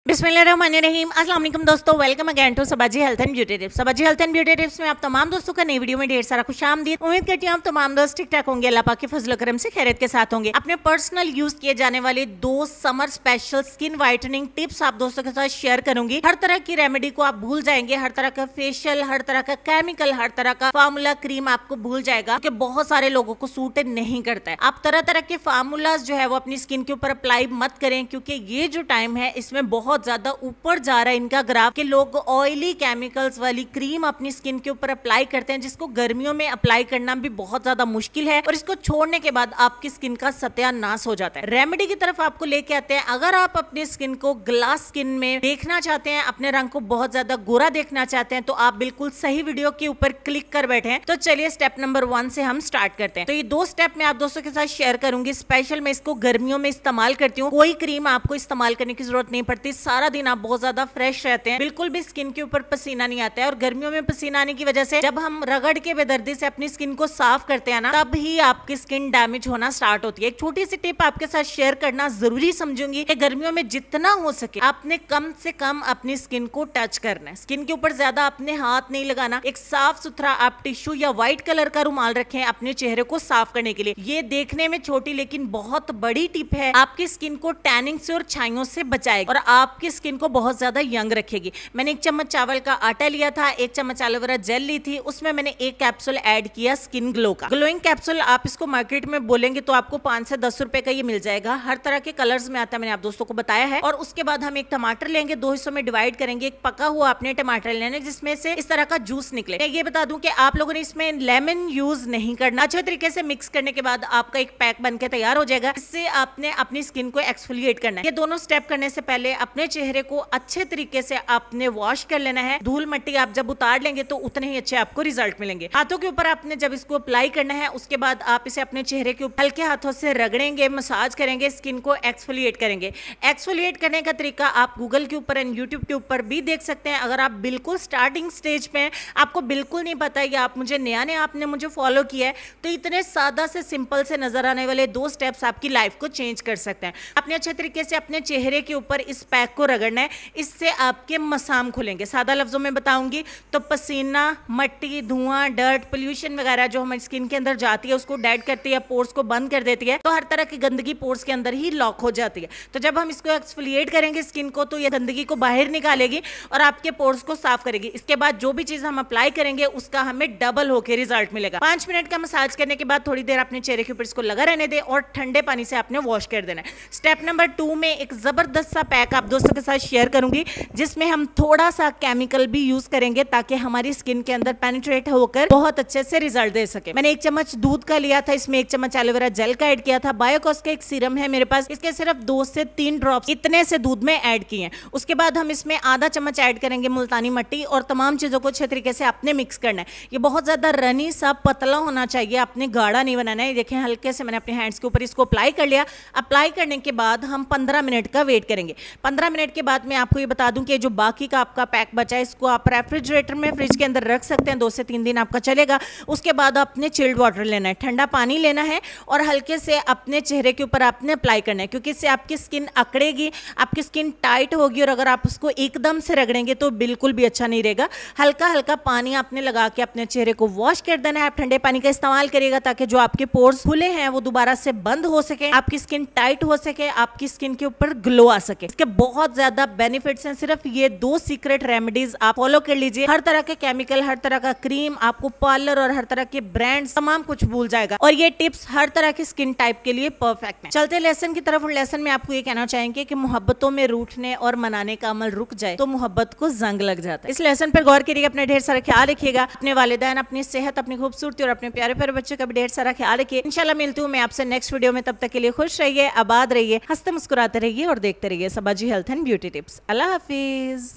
बिस्मिल्लाहिर्रहमानिर्रहीम। अस्सलाम वालेकुम दोस्तों, welcome again to Sabaji health and beauty tips. Sabaji health and beauty tips में आप तमाम दोस्तों का नई वीडियो में ढेर सारा खुशामदीद। उम्मीद करती हूँ आप तमाम दोस्त ठीक ठाक होंगे, अल्लाह पाक के फजल करम से खैरियत के साथ होंगे। अपने पर्सनल यूज किए जाने वाले 2 summer special skin whitening tips आप दोस्तों के साथ शेयर करूंगी। हर तरह की रेमेडी को आप भूल जाएंगे, हर तरह का फेशियल, हर तरह का केमिकल, हर तरह का फार्मूला क्रीम आपको भूल जाएगा, क्योंकि बहुत सारे लोगों को सूट नहीं करता है। आप तरह तरह के फार्मूलाज जो है वो अपनी स्किन के ऊपर अप्लाई मत करें, क्योंकि ये जो टाइम है इसमें बहुत ज्यादा ऊपर जा रहा है इनका ग्राफ के लोग ऑयली केमिकल्स वाली क्रीम अपनी स्किन के ऊपर अप्लाई करते हैं, जिसको गर्मियों में अप्लाई करना भी बहुत ज्यादा मुश्किल है और इसको छोड़ने के बाद आपकी स्किन का सत्यानाश हो जाता है। रेमेडी की तरफ आपको लेके आते हैं। अगर आप अपनी स्किन को ग्लास स्किन में देखना चाहते हैं, अपने रंग को बहुत ज्यादा गोरा देखना चाहते हैं, तो आप बिल्कुल सही वीडियो के ऊपर क्लिक कर बैठे हैं। तो चलिए स्टेप नंबर 1 से हम स्टार्ट करते हैं। तो ये 2 स्टेप मैं आप दोस्तों के साथ शेयर करूंगी। स्पेशल मैं इसको गर्मियों में इस्तेमाल करती हूँ। कोई क्रीम आपको इस्तेमाल करने की जरूरत नहीं पड़ती, सारा दिन आप बहुत ज्यादा फ्रेश रहते हैं, बिल्कुल भी स्किन के ऊपर पसीना नहीं आता है। और गर्मियों में पसीना आने की वजह से जब हम रगड़ के बेदर्दी से अपनी स्किन को साफ करते हैं ना, तब ही आपकी स्किन डैमेज होना स्टार्ट होती है। एक छोटी सी टिप आपके साथ शेयर करना जरूरी समझूंगी कि गर्मियों में जितना हो सके आपने कम से कम अपनी स्किन को टच करना है। स्किन के ऊपर ज्यादा अपने हाथ नहीं लगाना। एक साफ सुथरा आप टिश्यू या व्हाइट कलर का रुमाल रखें अपने चेहरे को साफ करने के लिए। ये देखने में छोटी लेकिन बहुत बड़ी टिप है, आपकी स्किन को टैनिंग से और छाइयों से बचाएगी और आपकी स्किन को बहुत ज्यादा यंग रखेगी। मैंने 1 चम्मच चावल का आटा लिया था, 1 चम्मच एलोवेरा जेल ली थी, उसमें मैंने 1 कैप्सूल ऐड किया स्किन ग्लो का। ग्लोइंग कैप्सूल आप इसको मार्केट में बोलेंगे तो आपको 5 से 10 रुपए का ये मिल जाएगा। हर तरह के कलर्स में आता है, मैंने आप दोस्तों को बताया है। और उसके बाद हम एक टमाटर लेंगे, 2 हिस्सों में डिवाइड करेंगे। एक पका हुआ अपने टमाटर लेना जिसमें से इस तरह का जूस निकले। मैं ये बता दूं कि आप लोगों ने इसमें लेमन यूज नहीं करना। अच्छे तरीके से मिक्स करने के बाद आपका एक पैक बनके तैयार हो जाएगा। इससे आपने अपनी स्किन को एक्सफोलिएट करना है। ये दोनों स्टेप करने से पहले अपने चेहरे को अच्छे तरीके से आपने वॉश कर लेना है। धूल मिट्टी आप जब उतार लेंगे तो उतने ही अच्छे आपको रिजल्ट मिलेंगे। हाथों के ऊपर आपने जब इसको अप्लाई करना है, उसके बाद आप इसे अपने चेहरे के ऊपर हल्के हाथों से रगड़ेंगे, मसाज करेंगे, स्किन को एक्सफोलिएट करेंगे। एक्सफोलिएट करने का तरीका आप गूगल के ऊपर एंड यूट्यूब के ऊपर भी देख सकते हैं। अगर आप बिल्कुल स्टार्टिंग स्टेज पे हैं, आपको बिल्कुल नहीं पता है, आप मुझे नया नया आपने मुझे फॉलो किया है, तो इतने सादा से सिंपल से नजर आने वाले 2 स्टेप्स आपकी लाइफ को चेंज कर सकते हैं। अपने अच्छे तरीके से अपने चेहरे के ऊपर इस पैक को रगड़ना है, इससे आपके मसाम खुलेंगे। सादा लफ्जों में बताऊंगी तो पसीना, मट्टी, धुआं, डर्ट, पोल्यूशन वगैरह जो हमारी स्किन के अंदर जाती है उसको डेड करती है, पोर्स को बंद कर देती है। तो हर तरह की गंदगी पोर्स के अंदर ही लॉक हो जाती है। तो जब हम इसको एक्सफोलिएट करेंगे स्किन को, तो ये गंदगी को बाहर निकालेगी और आपके पोर्स को साफ करेगी। इसके बाद जो भी चीज हम अप्लाई करेंगे उसका हमें डबल होकर रिजल्ट मिलेगा। 5 मिनट का मसाज करने के बाद थोड़ी देर अपने चेहरे के ऊपर इसको लगा रहने दे और ठंडे पानी से आपने वॉश कर देना है। स्टेप नंबर 2 में एक जबरदस्त सा पैक आप दोस्तों के साथ शेयर करूंगी, जिसमें हम थोड़ा सा केमिकल भी यूज करेंगे ताकि हमारी स्किन के अंदर पेनिट्रेट होकर बहुत अच्छे से रिजल्ट दे सके। मैंने 1 चम्मच दूध का लिया था, इसमें 1 चम्मच एलोवेरा जेल का ऐड किया था। बायोकॉस का एक सीरम है मेरे पास, इसके सिर्फ 2 से 3 ड्रॉप्स इतने से दूध में ऐड किए हैं। उसके बाद हम इसमें आधा चम्मच ऐड करेंगे मुल्तानी मट्टी और तमाम चीजों को अच्छे तरीके से आपने मिक्स करना है। ये बहुत ज्यादा रनी सा पतला होना चाहिए, आपने गाढ़ा नहीं बनाना है। देखें हल्के से मैंने अपने हैंड्स के ऊपर इसको अप्लाई कर लिया। अप्लाई करने के बाद हम 15 मिनट का वेट करेंगे। 15 मिनट के बाद मैं आपको ये बता दूं कि जो बाकी का आपका पैक बचा है, इसको आप रेफ्रिजरेटर में फ्रिज के अंदर रख सकते हैं, 2 से 3 दिन आपका चलेगा। उसके बाद आपने चिल्ड वाटर लेना है, ठंडा पानी लेना है और हल्के से अपने चेहरे के ऊपर आपने अप्लाई करना है, क्योंकि इससे आपकी स्किन अकड़ेगी, आपकी स्किन टाइट होगी और अगर आप उसको एकदम से रगड़ेंगे तो बिल्कुल भी अच्छा नहीं रहेगा। हल्का हल्का पानी आपने लगा के अपने चेहरे को वॉश कर देना है। आप ठंडे पानी का इस्तेमाल करिएगा ताकि जो आपके पोर्स खुले हैं वो दोबारा से बंद हो सके, आपकी स्किन टाइट हो सके, आपकी स्किन के ऊपर ग्लो आ सके। इसके बहुत ज्यादा बेनिफिट्स हैं। सिर्फ ये 2 सीक्रेट रेमेडीज आप फॉलो कर लीजिए। हर तरह के केमिकल, हर तरह का क्रीम, आपको पार्लर और हर तरह के ब्रांड्स तमाम कुछ भूल जाएगा और ये टिप्स हर तरह की स्किन टाइप के लिए परफेक्ट है। चलते लेसन की तरफ। लेसन में आपको ये कहना चाहेंगे कि मोहब्बतों में रूठने और मनाने का अमल रुक जाए तो मोहब्बत को जंग लग जाता है। इस लेसन पर गौर करिएगा, अपने ढेर सारा ख्याल रखिएगा, अपने वालिदैन, अपनी सेहत, अपनी खूबसूरती और अपने प्यारे प्यारे बच्चों का भी ढेर सारा ख्याल रखिए। इंशाल्लाह मिलती हूँ मैं आपसे नेक्स्ट वीडियो में। तब तक के लिए खुश रहिए, आबाद रहिए, हंसते मुस्कुराते रहिए और देखते रहिए Sabaji health and beauty tips. Allah Hafiz.